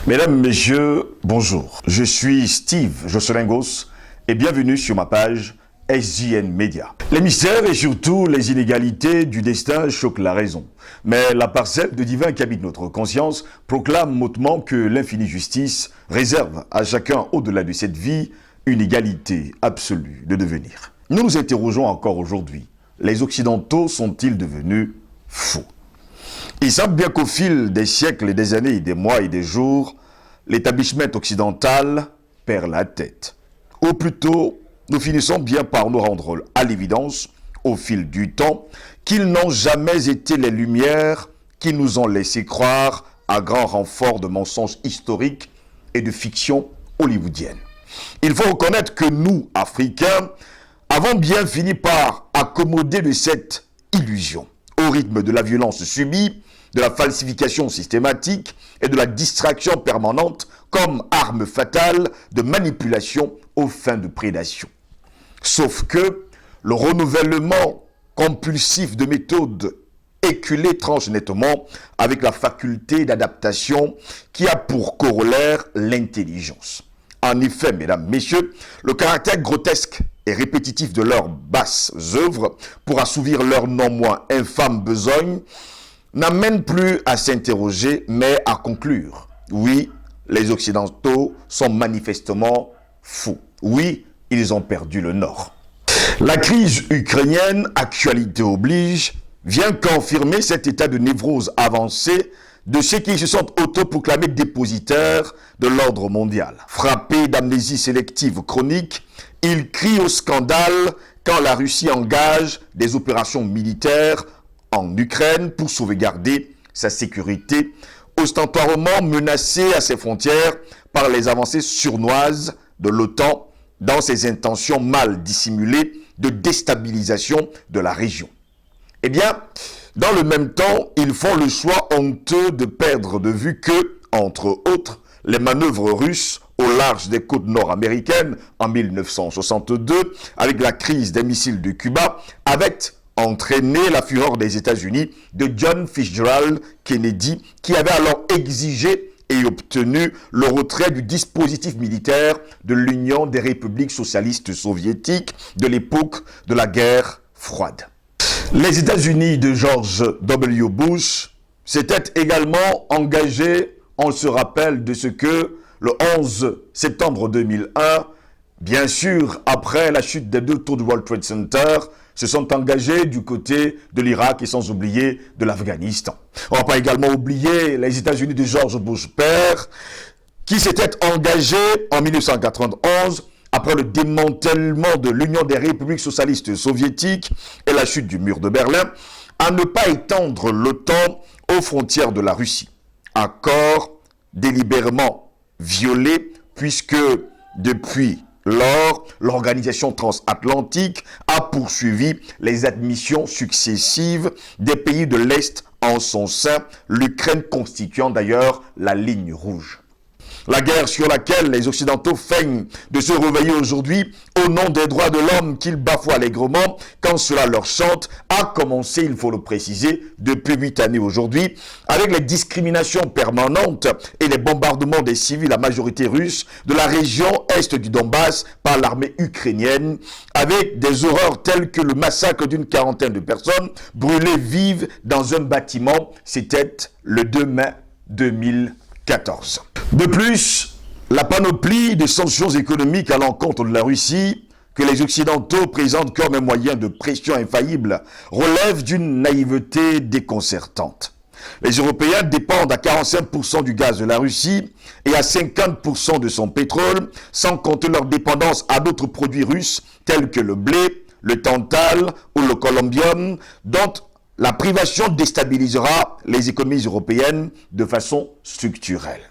Mesdames, Messieurs, bonjour. Je suis Steve Josselingos et bienvenue sur ma page SJN Media. Les mystères et surtout les inégalités du destin choquent la raison. Mais la parcelle de divin qui habite notre conscience proclame mautement que l'infinie justice réserve à chacun au-delà de cette vie une égalité absolue de devenir. Nous nous interrogeons encore aujourd'hui. Les Occidentaux sont-ils devenus fous? Ils savent bien qu'au fil des siècles et des années et des mois et des jours, l'établissement occidental perd la tête. Ou plutôt, nous finissons bien par nous rendre à l'évidence, au fil du temps, qu'ils n'ont jamais été les lumières qui nous ont laissé croire à grand renfort de mensonges historiques et de fiction hollywoodienne. Il faut reconnaître que nous, Africains, avons bien fini par accommoder de cette illusion, au rythme de la violence subie, de la falsification systématique et de la distraction permanente comme arme fatale de manipulation aux fins de prédation. Sauf que le renouvellement compulsif de méthodes éculées tranche nettement avec la faculté d'adaptation qui a pour corollaire l'intelligence. En effet, mesdames, messieurs, le caractère grotesque et répétitif de leurs basses œuvres pour assouvir leurs non moins infâmes besognes n'amène plus à s'interroger, mais à conclure. Oui, les Occidentaux sont manifestement fous. Oui, ils ont perdu le Nord. La crise ukrainienne, actualité oblige, vient confirmer cet état de névrose avancée de ceux qui se sont autoproclamés dépositaires de l'ordre mondial. Frappés d'amnésie sélective chronique, ils crient au scandale quand la Russie engage des opérations militaires en Ukraine pour sauvegarder sa sécurité, ostentatoirement menacée à ses frontières par les avancées sournoises de l'OTAN dans ses intentions mal dissimulées de déstabilisation de la région. Eh bien, dans le même temps, ils font le choix honteux de perdre de vue que, entre autres, les manœuvres russes au large des côtes nord-américaines en 1962, avec la crise des missiles de Cuba, avaient entraîné la fureur des États-Unis de John Fitzgerald Kennedy, qui avait alors exigé et obtenu le retrait du dispositif militaire de l'Union des républiques socialistes soviétiques de l'époque de la guerre froide. Les États-Unis de George W. Bush s'étaient également engagés, on se rappelle de ce que le 11 septembre 2001, bien sûr après la chute des deux tours du World Trade Center, se sont engagés du côté de l'Irak et sans oublier de l'Afghanistan. On ne va pas également oublier les États-Unis de George Bush père, qui s'étaient engagés en 1991 après le démantèlement de l'Union des républiques socialistes soviétiques et la chute du mur de Berlin, à ne pas étendre l'OTAN aux frontières de la Russie. Accord délibérément violé puisque depuis lors, l'organisation transatlantique a poursuivi les admissions successives des pays de l'Est en son sein, l'Ukraine constituant d'ailleurs la ligne rouge. La guerre sur laquelle les Occidentaux feignent de se réveiller aujourd'hui au nom des droits de l'homme qu'ils bafouent allègrement quand cela leur chante a commencé, il faut le préciser, depuis 8 années aujourd'hui, avec les discriminations permanentes et les bombardements des civils à majorité russe de la région est du Donbass par l'armée ukrainienne, avec des horreurs telles que le massacre d'une quarantaine de personnes brûlées vives dans un bâtiment, c'était le 2 mai 2014. De plus, la panoplie de sanctions économiques à l'encontre de la Russie que les Occidentaux présentent comme un moyen de pression infaillible relève d'une naïveté déconcertante. Les Européens dépendent à 45% du gaz de la Russie et à 50% de son pétrole, sans compter leur dépendance à d'autres produits russes tels que le blé, le tantal ou le colombium, dont la privation déstabilisera les économies européennes de façon structurelle.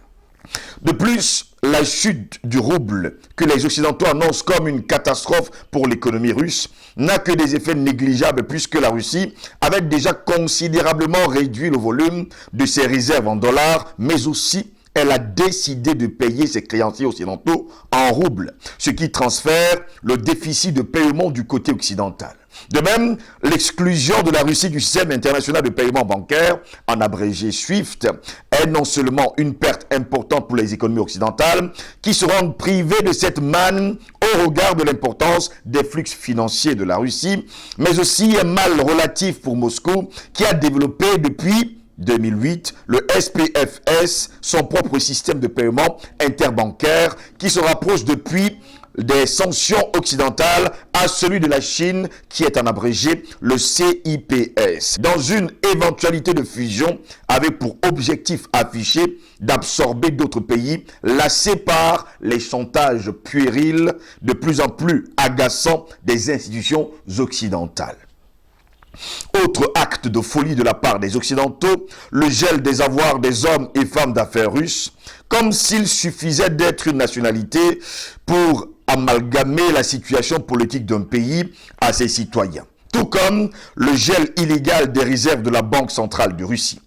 De plus, la chute du rouble que les Occidentaux annoncent comme une catastrophe pour l'économie russe n'a que des effets négligeables puisque la Russie avait déjà considérablement réduit le volume de ses réserves en dollars, mais aussi elle a décidé de payer ses créanciers occidentaux en roubles, ce qui transfère le déficit de paiement du côté occidental. De même, l'exclusion de la Russie du système international de paiement bancaire, en abrégé SWIFT, est non seulement une perte certes importante pour les économies occidentales, qui se rendent privées de cette manne au regard de l'importance des flux financiers de la Russie, mais aussi un mal relatif pour Moscou, qui a développé depuis 2008, le SPFS, son propre système de paiement interbancaire, qui se rapproche depuis des sanctions occidentales à celui de la Chine qui est en abrégé le CIPS, dans une éventualité de fusion avec pour objectif affiché d'absorber d'autres pays lassés par les chantages puérils de plus en plus agaçants des institutions occidentales. Autre acte de folie de la part des Occidentaux, le gel des avoirs des hommes et femmes d'affaires russes, comme s'il suffisait d'être une nationalité pour amalgamer la situation politique d'un pays à ses citoyens. Tout comme le gel illégal des réserves de la Banque centrale de Russie.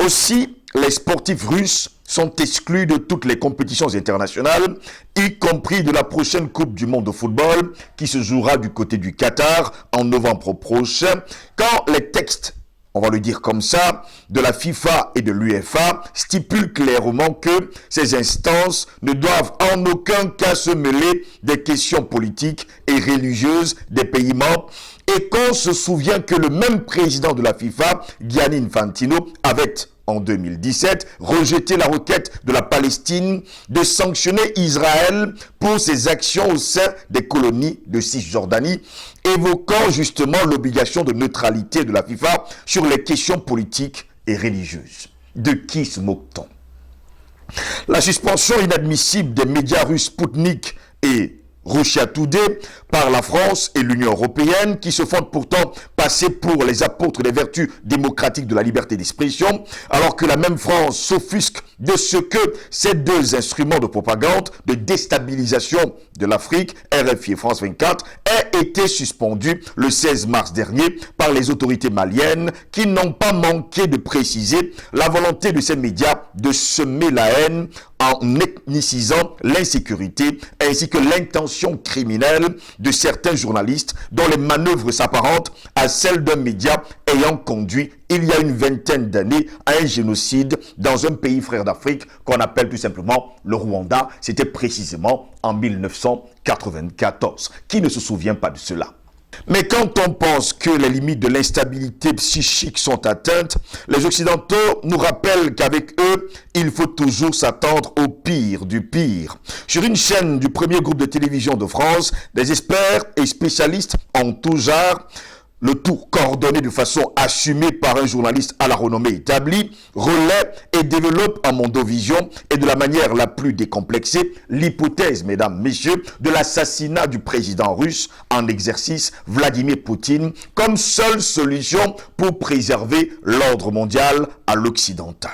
Aussi, les sportifs russes sont exclus de toutes les compétitions internationales, y compris de la prochaine Coupe du Monde de football qui se jouera du côté du Qatar en novembre prochain, quand les textes, on va le dire comme ça, de la FIFA et de l'UEFA stipulent clairement que ces instances ne doivent en aucun cas se mêler des questions politiques et religieuses des pays membres, et qu'on se souvient que le même président de la FIFA, Gianni Infantino, avait en 2017, rejeté la requête de la Palestine de sanctionner Israël pour ses actions au sein des colonies de Cisjordanie, évoquant justement l'obligation de neutralité de la FIFA sur les questions politiques et religieuses. De qui se moque-t-on? La suspension inadmissible des médias russes Sputnik et Russia Today par la France et l'Union européenne, qui se font pourtant passer pour les apôtres des vertus démocratiques de la liberté d'expression, alors que la même France s'offusque de ce que ces deux instruments de propagande, de déstabilisation de l'Afrique, RFI et France 24, aient été suspendus le 16 mars dernier par les autorités maliennes, qui n'ont pas manqué de préciser la volonté de ces médias de semer la haine en ethnicisant l'insécurité ainsi que l'intention criminelle de certains journalistes dont les manœuvres s'apparentent à celles d'un média ayant conduit il y a une vingtaine d'années à un génocide dans un pays frère d'Afrique qu'on appelle tout simplement le Rwanda. C'était précisément en 1994. Qui ne se souvient pas de cela? Mais quand on pense que les limites de l'instabilité psychique sont atteintes, les Occidentaux nous rappellent qu'avec eux, il faut toujours s'attendre au pire du pire. Sur une chaîne du premier groupe de télévision de France, des experts et spécialistes en tout genre, le tout coordonné de façon assumée par un journaliste à la renommée établie, relaie et développe en mondovision et de la manière la plus décomplexée l'hypothèse, mesdames, messieurs, de l'assassinat du président russe en exercice Vladimir Poutine comme seule solution pour préserver l'ordre mondial à l'occidental.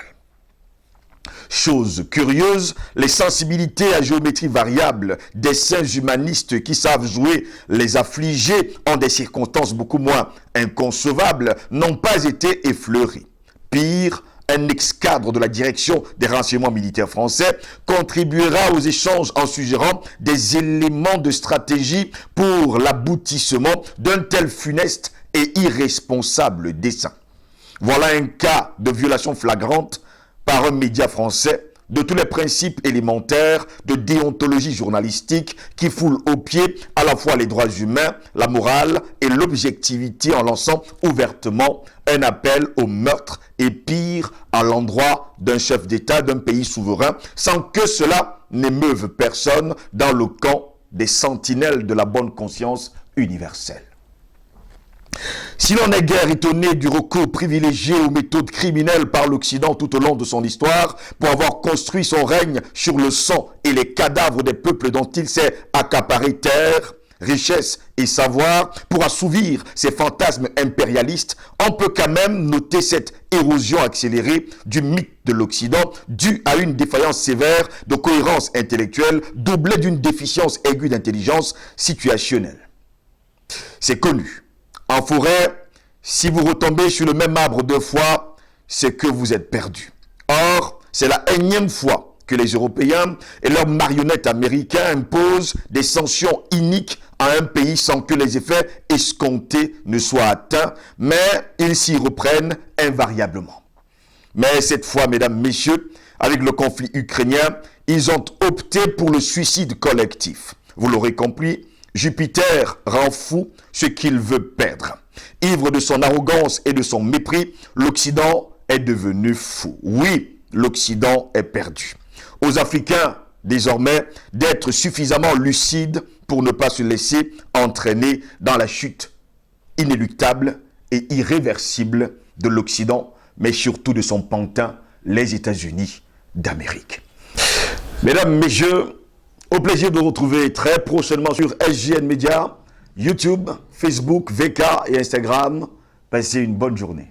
Chose curieuse, les sensibilités à géométrie variable des saints humanistes qui savent jouer les affligés en des circonstances beaucoup moins inconcevables n'ont pas été effleurées. Pire, un ex-cadre de la direction des renseignements militaires français contribuera aux échanges en suggérant des éléments de stratégie pour l'aboutissement d'un tel funeste et irresponsable dessein. Voilà un cas de violation flagrante par un média français de tous les principes élémentaires de déontologie journalistique qui foule aux pieds à la fois les droits humains, la morale et l'objectivité en lançant ouvertement un appel au meurtre et pire à l'endroit d'un chef d'État d'un pays souverain sans que cela n'émeuve personne dans le camp des sentinelles de la bonne conscience universelle. Si l'on n'est guère étonné du recours privilégié aux méthodes criminelles par l'Occident tout au long de son histoire pour avoir construit son règne sur le sang et les cadavres des peuples dont il s'est accaparé terre, richesse et savoir pour assouvir ses fantasmes impérialistes, on peut quand même noter cette érosion accélérée du mythe de l'Occident due à une défaillance sévère de cohérence intellectuelle doublée d'une déficience aiguë d'intelligence situationnelle. C'est connu. En forêt, si vous retombez sur le même arbre deux fois, c'est que vous êtes perdu. Or, c'est la énième fois que les Européens et leurs marionnettes américains imposent des sanctions iniques à un pays sans que les effets escomptés ne soient atteints, mais ils s'y reprennent invariablement. Mais cette fois, mesdames, messieurs, avec le conflit ukrainien, ils ont opté pour le suicide collectif. Vous l'aurez compris, Jupiter rend fou ce qu'il veut perdre. Ivre de son arrogance et de son mépris, l'Occident est devenu fou. Oui, l'Occident est perdu. Aux Africains, désormais, d'être suffisamment lucides pour ne pas se laisser entraîner dans la chute inéluctable et irréversible de l'Occident, mais surtout de son pantin, les États-Unis d'Amérique. Mesdames, messieurs, au plaisir de vous retrouver très prochainement sur SJN Media, YouTube, Facebook, VK et Instagram. Passez une bonne journée.